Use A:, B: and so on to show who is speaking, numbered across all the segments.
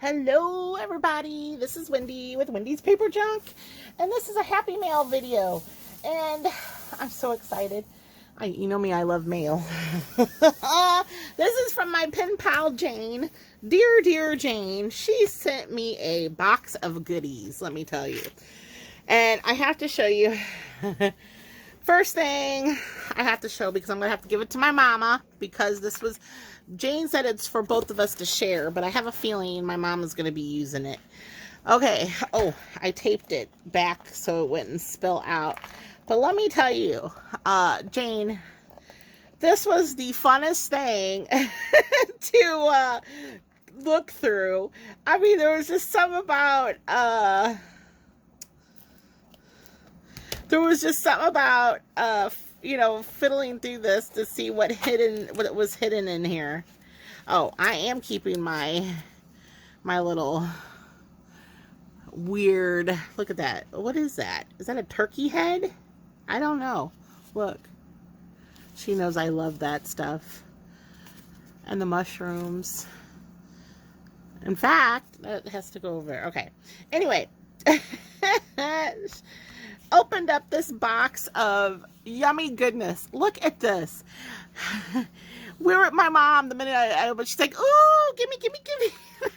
A: Hello everybody, this is Wendy with Wendy's Paper Junk, and this is a Happy Mail video, and I'm so excited. You know me, I love mail. This is from my pen pal Jane. Dear Jane, she sent me a box of goodies, let me tell you. And I have to show you. First thing I have to show, because I'm going to have to give it to my mama, because this was, Jane said it's for both of us to share, but I have a feeling my mama's going to be using it. Okay, oh, I taped it back so it wouldn't spill out. But let me tell you, Jane, this was the funnest thing to look through. I mean, there was just something about, you know, fiddling through this to see what was hidden in here. Oh, I am keeping my little weird, look at that. What is that? Is that a turkey head? I don't know. Look. She knows I love that stuff. And the mushrooms. In fact, that has to go over there. Okay. Anyway. Opened up this box of yummy goodness. Look at this. We're at my mom the minute I opened. She's like, "Ooh, gimme."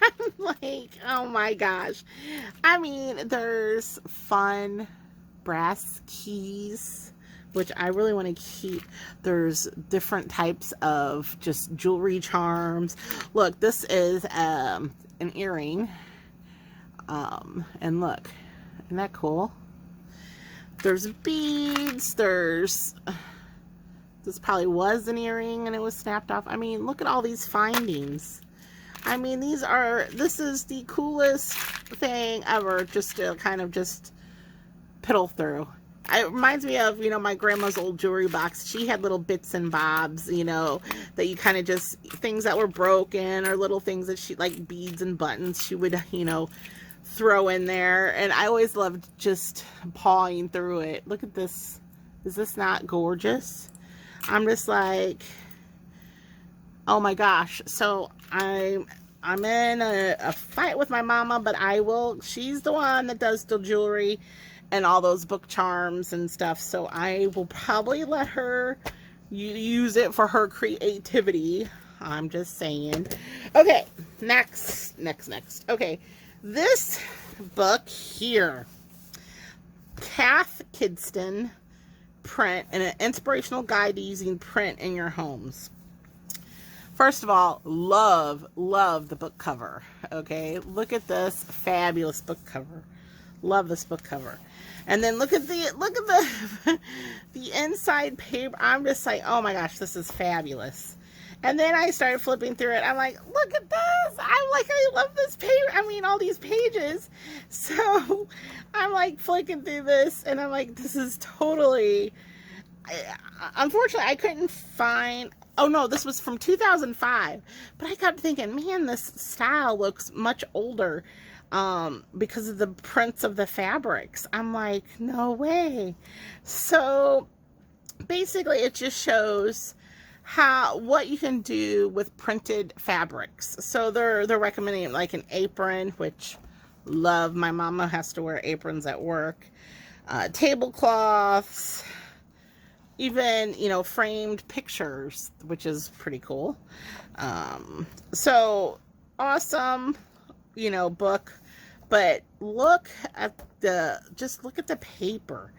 A: I'm like, oh my gosh. I mean, there's fun brass keys, which I really want to keep. There's different types of just jewelry charms. Look, this is an earring. And look, isn't that cool? There's beads, this probably was an earring and it was snapped off. I mean, look at all these findings. I mean, this is the coolest thing ever, just to kind of just piddle through. It reminds me of, you know, my grandma's old jewelry box. She had little bits and bobs, you know, that you kind of just, things that were broken or little things that she, like beads and buttons, she would, you know, throw in there. And I always loved just pawing through it. Look at this. Is this not gorgeous? I'm just like, oh my gosh. So I'm in a fight with my mama, but she's the one that does the jewelry and all those book charms and stuff, so I will probably let her use it for her creativity. I'm just saying. Okay, next. Okay, this book here, Kath Kidston print, and an inspirational guide to using print in your homes. First of all, love the book cover. Okay, look at this fabulous book cover. Love this book cover. And then look at the the inside paper. I'm just like, oh my gosh, this is fabulous. And then I started flipping through it. I'm like, look at this. I love this paper. I mean, all these pages. So I'm like flicking through this, and I'm like, this is totally. Unfortunately, I couldn't find. Oh no, this was from 2005. But I kept thinking, man, this style looks much older. Because of the prints of the fabrics. I'm like, no way. So basically it just shows what you can do with printed fabrics. So they're recommending like an apron, which love. My mama has to wear aprons at work. Tablecloths, even, you know, framed pictures, which is pretty cool. So awesome, you know, book. But look at look at the paper.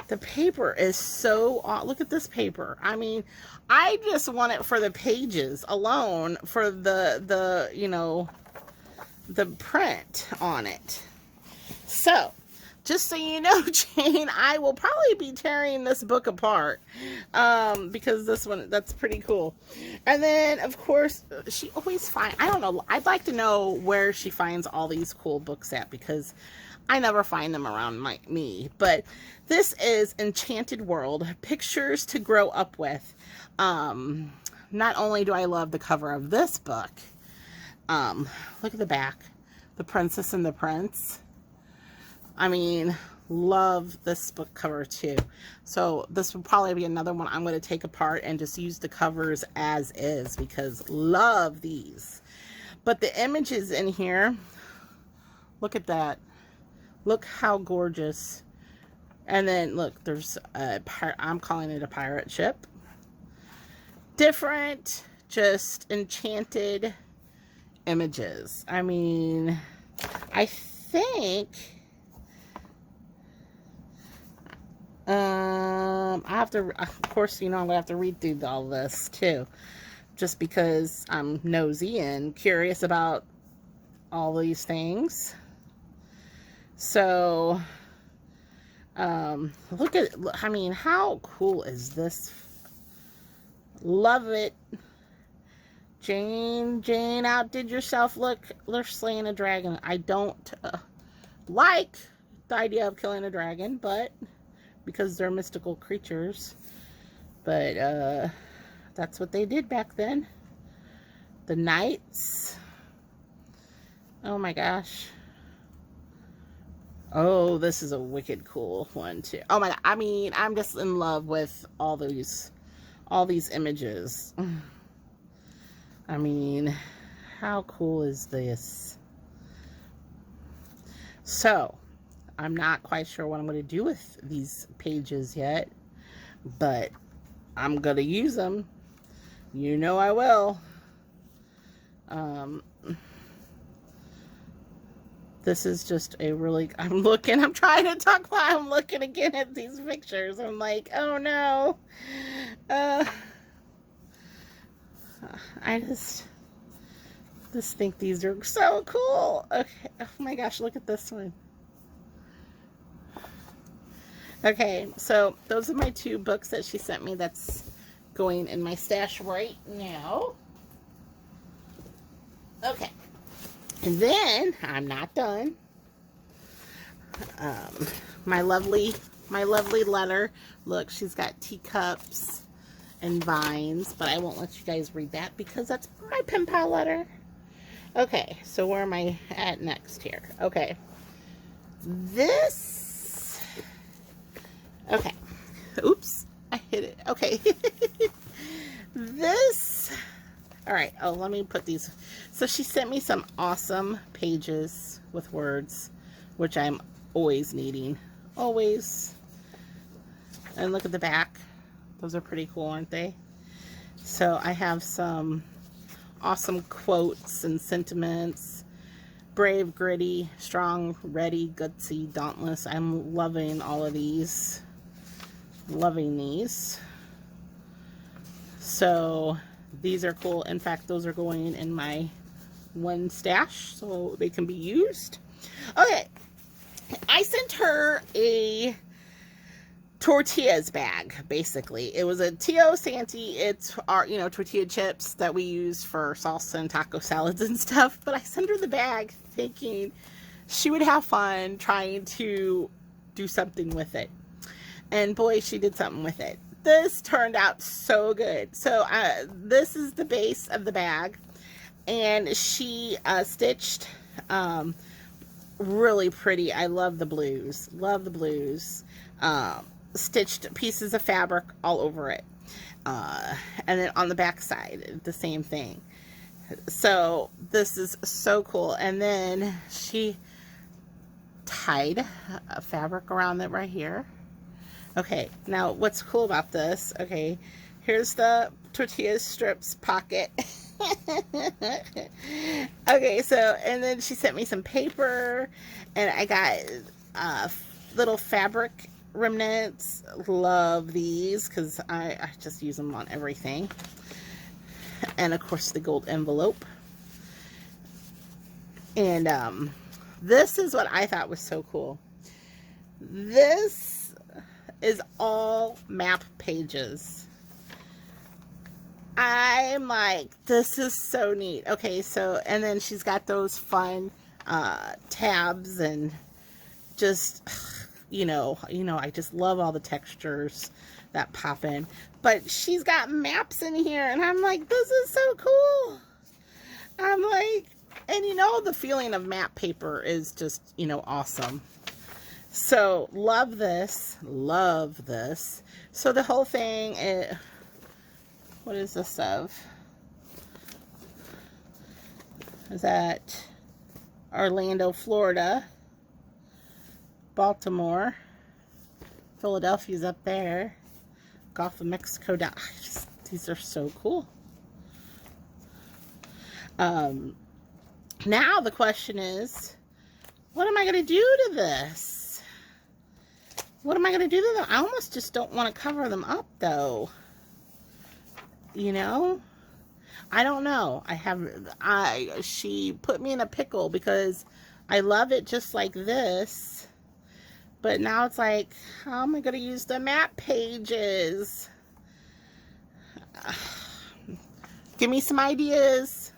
A: The paper is so, look at this paper. I mean, I just want it for the pages alone, for the you know, the print on it. So, just so you know, Jane, I will probably be tearing this book apart, because this one, that's pretty cool. And then, of course, she always finds, I don't know, I'd like to know where she finds all these cool books at, because I never find them around me. But this is Enchanted World, Pictures to Grow Up With. Not only do I love the cover of this book, look at the back, The Princess and the Prince. I mean, love this book cover too. So this will probably be another one I'm going to take apart and just use the covers as is, because love these. But the images in here, Look at that. Look how gorgeous. And then look, there's a I'm calling it a pirate ship. Different, just enchanted images. I mean, I think I have to, of course, you know, I'm gonna have to read through all this too, just because I'm nosy and curious about all these things. So look at, I mean, how cool is this? Love it. Jane outdid yourself. Look, they're slaying a dragon. I don't like the idea of killing a dragon, but because they're mystical creatures, but that's what they did back then. The knights. Oh my gosh. Oh, this is a wicked cool one too. Oh my god. I mean, I'm just in love with all these images. I mean, how cool is this? So, I'm not quite sure what I'm going to do with these pages yet, but I'm going to use them. You know I will. This is just a really, I'm trying to talk while I'm looking again at these pictures. I'm like, oh no. I just think these are so cool. Okay. Oh my gosh, look at this one. Okay, so those are my 2 books that she sent me that's going in my stash right now. Okay. And then, I'm not done. My lovely letter. Look, she's got teacups and vines, but I won't let you guys read that because that's my pen pal letter. Okay, so where am I at next here? Okay. This. Okay. Oops, I hit it. Okay. This. All right. Oh, let me put these. So she sent me some awesome pages with words, which I'm always needing. Always. And look at the back. Those are pretty cool, aren't they? So I have some awesome quotes and sentiments. Brave, gritty, strong, ready, gutsy, dauntless. I'm loving all of these. Loving these. So these are cool. In fact, those are going in my one stash so they can be used. Okay. I sent her a tortillas bag, basically. It was a Tio Santi. It's our, you know, tortilla chips that we use for salsa and taco salads and stuff. But I sent her the bag thinking she would have fun trying to do something with it. And boy, she did something with it. This turned out so good. So this is the base of the bag. And she stitched really pretty. I love the blues. Love the blues. Stitched pieces of fabric all over it. And then on the back side, the same thing. So this is so cool. And then she tied a fabric around it right here. Okay, now what's cool about this, okay, here's the tortilla strips pocket. Okay, so, and then she sent me some paper, and I got little fabric remnants. Love these, because I just use them on everything. And, of course, the gold envelope. And this is what I thought was so cool. This is all map pages. I'm like, this is so neat. Okay, so, and then she's got those fun tabs and just, you know, I just love all the textures that pop in. But she's got maps in here, and I'm like, this is so cool. I'm like, and you know, the feeling of map paper is just, you know, awesome. So, love this. Love this. So, the whole thing, what is this of? Is that Orlando, Florida. Baltimore. Philadelphia's up there. Gulf of Mexico down. These are so cool. Now the question is, what am I going to do to this? What am I going to do to them? I almost just don't want to cover them up, though. You know? I don't know. She put me in a pickle because I love it just like this. But now it's like, how am I going to use the map pages? Give me some ideas.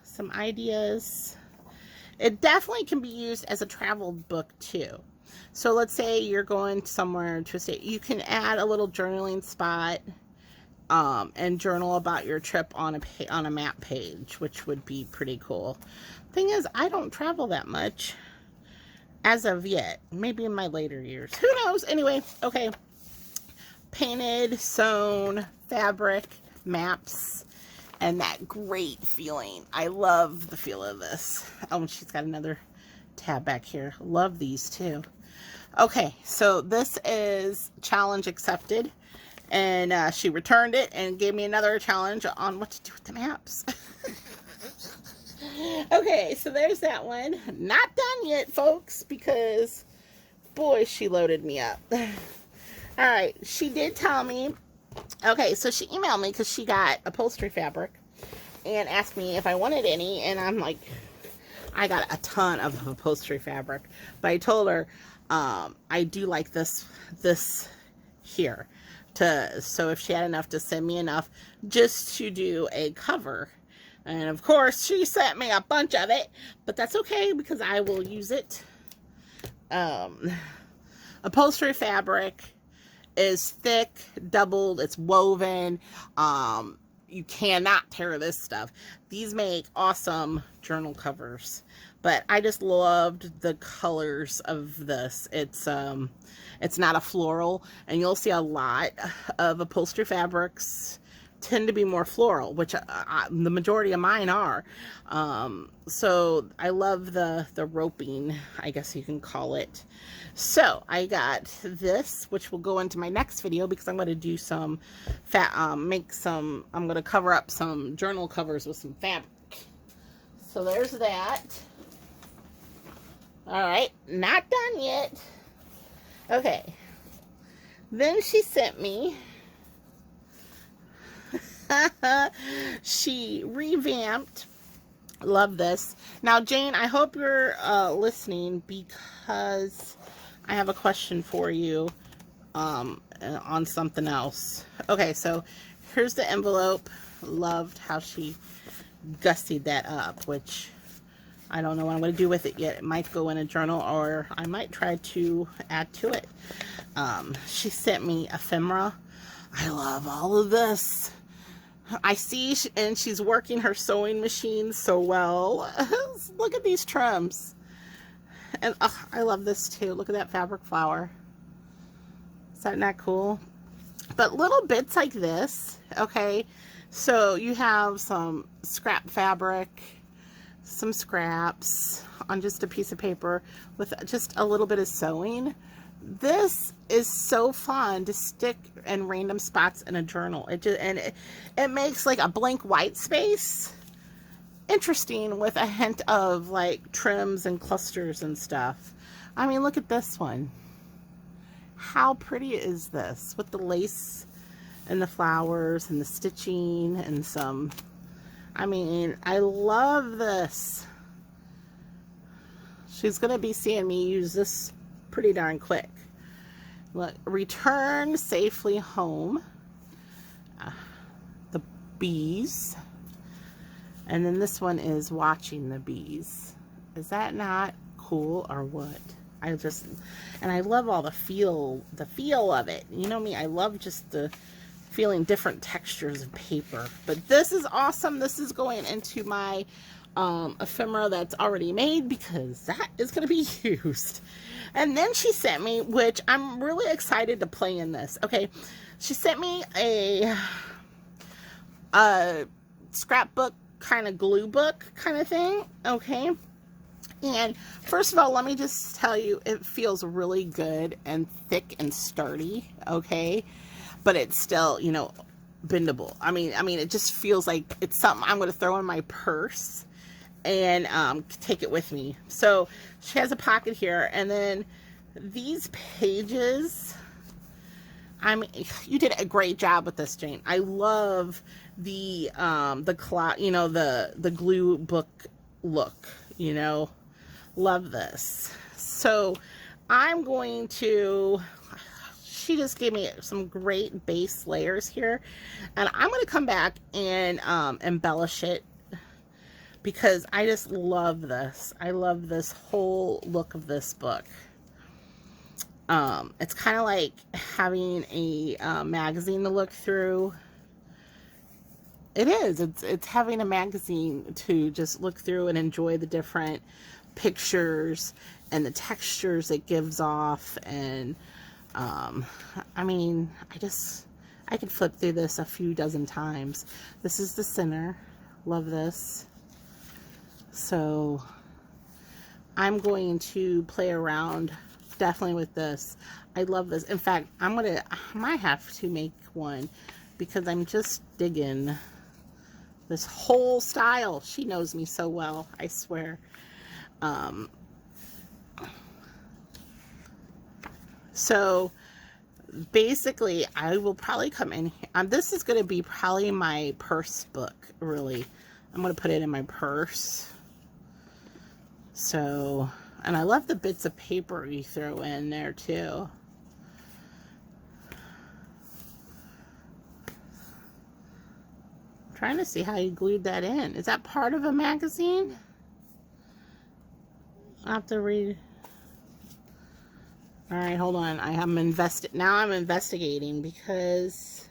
A: Some ideas. It definitely can be used as a travel book too. So let's say you're going somewhere to stay. You can add a little journaling spot and journal about your trip on a map page, which would be pretty cool. Thing is, I don't travel that much as of yet. Maybe in my later years. Who knows? Anyway, okay. Painted, sewn, fabric, maps, and that great feeling. I love the feel of this. Oh, and she's got another tab back here. Love these too. Okay, so this is challenge accepted. And she returned it and gave me another challenge on what to do with the maps. Okay, so there's that one. Not done yet, folks, because, boy, she loaded me up. All right, she did tell me. Okay, so she emailed me because she got upholstery fabric and asked me if I wanted any. And I'm like, I got a ton of upholstery fabric. But I told her I do like this here. So if she had enough to send me enough just to do a cover. And of course she sent me a bunch of it, but that's okay because I will use it. Upholstery fabric is thick, doubled, it's woven. You cannot tear this stuff. These make awesome journal covers, but I just loved the colors of this. It's not a floral, and you'll see a lot of upholstery fabrics tend to be more floral, which the majority of mine are. So I love the roping, I guess you can call it. So I got this, which will go into my next video because I'm going to do some I'm going to cover up some journal covers with some fabric. So there's that. All right, not done yet. Okay. Then she sent me, she revamped. Love this. Now, Jane, I hope you're listening because I have a question for you on something else. Okay, so here's the envelope. Loved how she gussied that up, which I don't know what I'm going to do with it yet. It might go in a journal, or I might try to add to it. She sent me ephemera. I love all of this. I see, and she's working her sewing machine so well. Look at these trims. And I love this too. Look at that fabric flower. Is that not cool? But little bits like this, okay? So you have some scrap fabric, some scraps on just a piece of paper with just a little bit of sewing. This is so fun to stick in random spots in a journal. It makes like a blank white space interesting with a hint of like trims and clusters and stuff. I mean, look at this one. How pretty is this with the lace and the flowers and the stitching and some, I mean, I love this. She's going to be seeing me use this pretty darn quick. Look, return safely home. The bees. And then this one is watching the bees. Is that not cool or what? And I love all the feel of it. You know me, I love just the feeling different textures of paper. But this is awesome. This is going into my ephemera that's already made because that is going to be used. And then she sent me, which I'm really excited to play in this. Okay, she sent me a scrapbook kind of glue book kind of thing. Okay, And first of all, let me just tell you, it feels really good and thick and sturdy, okay? But it's still, you know, bendable. I mean, it just feels like it's something I'm going to throw in my purse and take it with me. So she has a pocket here, and then these pages, I mean, you did a great job with this, Jane. I love the you know, the glue book look, you know. Love this. So I'm going to, she just gave me some great base layers here, and I'm going to come back and embellish it, because I just love this. I love this whole look of this book. It's kind of like having a magazine to look through. It is. It's having a magazine to just look through and enjoy the different pictures and the textures it gives off. And I mean, I could flip through this a few dozen times. This is the center. Love this. So I'm going to play around definitely with this. I love this. In fact, I might have to make one, because I'm just digging this whole style. She knows me so well, I swear. So basically, I will probably come in here. This is going to be probably my purse book, really. I'm going to put it in my purse. So, and I love the bits of paper you throw in there too. I'm trying to see how you glued that in. Is that part of a magazine? I have to read. All right, hold on. Now I'm investigating, because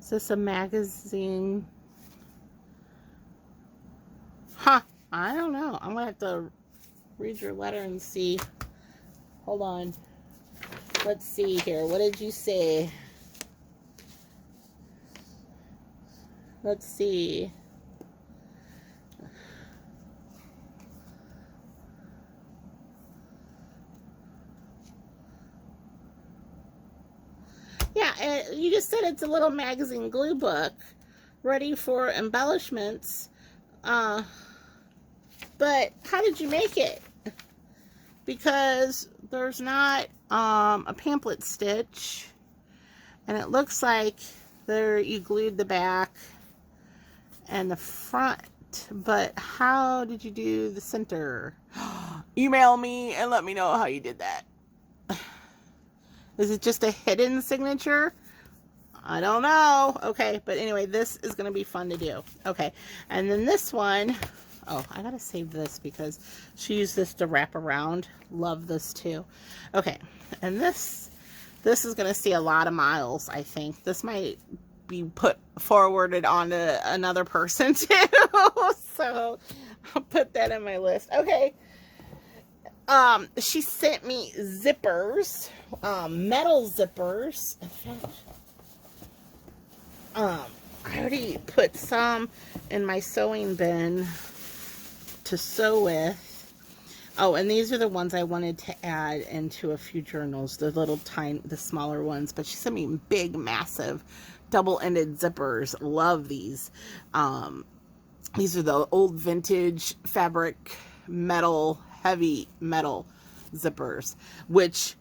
A: is this a magazine? Huh, I don't know. I'm gonna have to read your letter and see. Hold on. Let's see here. What did you say? Let's see. Yeah, you just said it's a little magazine glue book ready for embellishments. But how did you make it? Because there's not a pamphlet stitch, and it looks like there you glued the back and the front. But how did you do the center? Email me and let me know how you did that. Is it just a hidden signature? I don't know. Okay, but anyway, this is going to be fun to do. Okay, and then this one, oh, I got to save this because she used this to wrap around. Love this too. Okay, and this is going to see a lot of miles, I think. This might be forwarded on to another person too. So I'll put that in my list. Okay. She sent me zippers, metal zippers. In fact, I already put some in my sewing bin to sew with. Oh, and these are the ones I wanted to add into a few journals, the smaller ones. But she sent me big, massive, double-ended zippers. Love these. These are the old vintage fabric metal, heavy metal zippers, which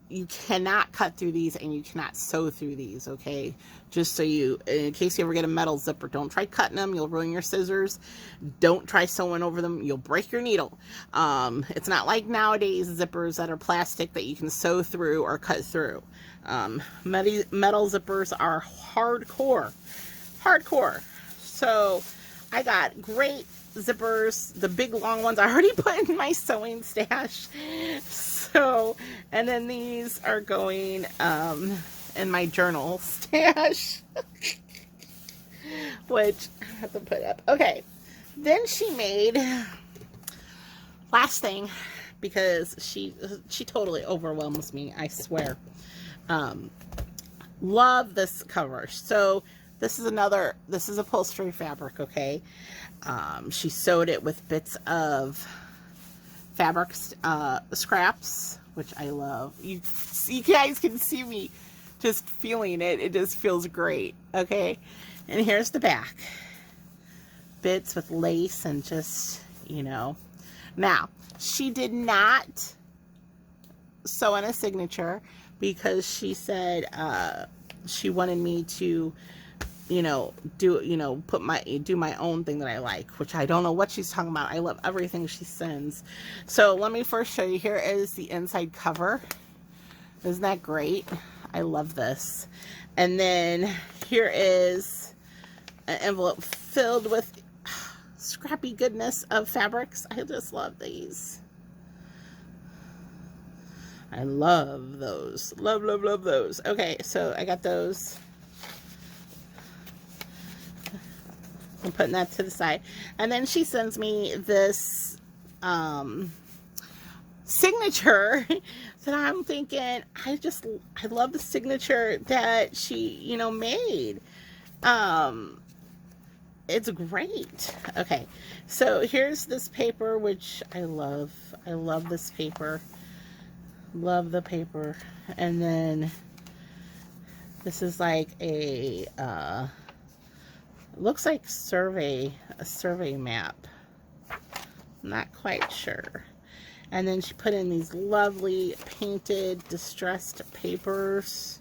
A: you cannot cut through these and you cannot sew through these, okay? Just so in case you ever get a metal zipper, don't try cutting them. You'll ruin your scissors. Don't try sewing over them. You'll break your needle. It's not like nowadays zippers that are plastic that you can sew through or cut through. Metal zippers are hardcore. So I got great zippers, the big long ones I already put in my sewing stash. So, and then these are going in my journal stash, which I have to put up. Okay, then she made, last thing, because she totally overwhelms me, I swear. Love this cover. So this is upholstery fabric, okay? She sewed it with bits of fabric scraps, which I love. You guys can see me just feeling it. It just feels great, okay? And here's the back. Bits with lace and just, you know. Now, she did not sew in a signature because she said she wanted me to, you know, do my own thing that I like, which I don't know what she's talking about. I love everything she sends. So let me first show you. Here is the inside cover. Isn't that great? I love this. And then here is an envelope filled with scrappy goodness of fabrics. I just love these. I love those. Love, love, love those. Okay, so I got those. I'm putting that to the side. And then she sends me this signature that I'm thinking, I love the signature that she, you know, made. It's great. Okay, so here's this paper, which I love. I love this paper. Love the paper. And then this is like a looks like a survey map. I'm not quite sure. And then she put in these lovely painted distressed papers.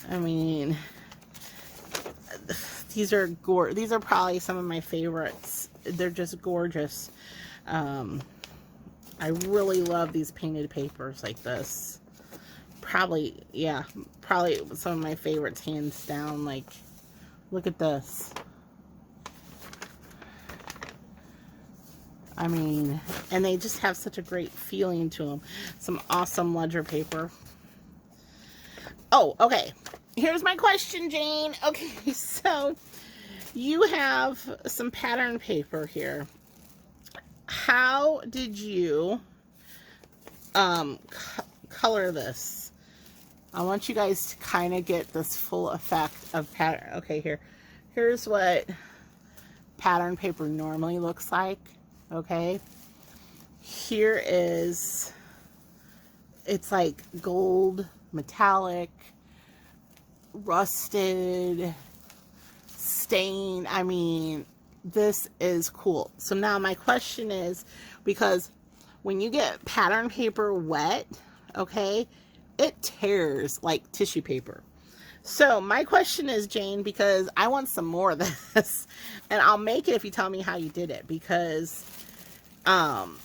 A: I mean, these are probably some of my favorites. They're just gorgeous. I really love these painted papers like this. Probably some of my favorites, hands down. Like, look at this. I mean, and they just have such a great feeling to them. Some awesome ledger paper. Oh, okay. Here's my question, Jane. Okay, so you have some pattern paper here. How did you color this? I want you guys to kind of get this full effect of pattern. Okay, here's what pattern paper normally looks like. Okay, here is, it's like gold, metallic, rusted, stain. I mean, this is cool. So now my question is, because when you get pattern paper wet, okay, it tears like tissue paper. So my question is, Jane, because I want some more of this, and I'll make it if you tell me how you did it, because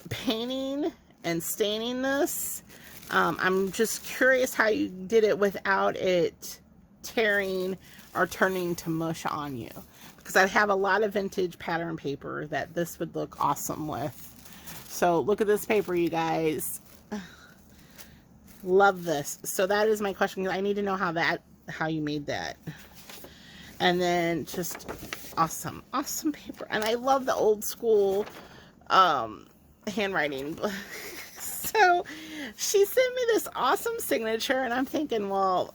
A: painting and staining this, I'm just curious how you did it without it tearing or turning to mush on you, because I have a lot of vintage pattern paper that this would look awesome with. So look at this paper, you guys. Love this. So that is my question. I need to know how you made that. And then just awesome paper. And I love the old school handwriting. So she sent me this awesome signature, and I'm thinking, well,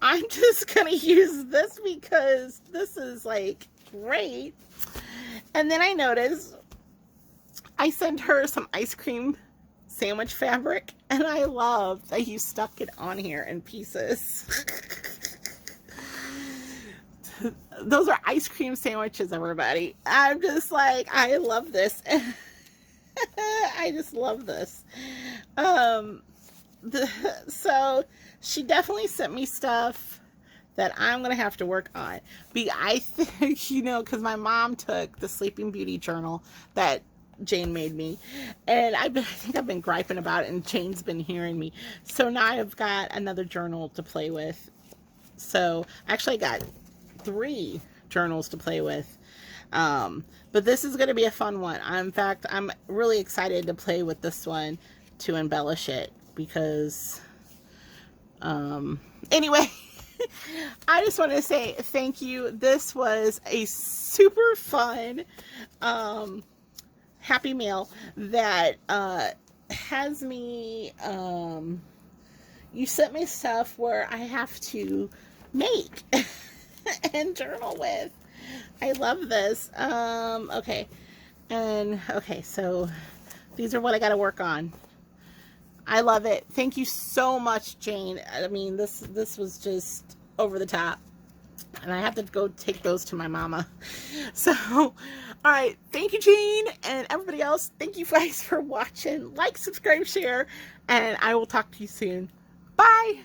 A: I'm just gonna use this because this is like great. And then I noticed I sent her some ice cream sandwich fabric, and I love that you stuck it on here in pieces. Those are ice cream sandwiches, everybody. I'm just like, I love this. I just love this. So she definitely sent me stuff that I'm gonna have to work on. I think, you know, because my mom took the Sleeping Beauty journal that Jane made me, and I think I've been griping about it, and Jane's been hearing me. So now I've got another journal to play with. So actually I got 3 journals to play with. But this is going to be a fun one. In fact, I'm really excited to play with this one to embellish it, because anyway, I just want to say thank you. This was a super fun Happy Mail that has me, you sent me stuff where I have to make. and journal with. I love this. Okay. And, okay, so these are what I got to work on. I love it. Thank you so much, Jane. I mean, this was just over the top. And I have to go take those to my mama. So, all right. Thank you, Jane. And everybody else, thank you guys for watching. Like, subscribe, share. And I will talk to you soon. Bye.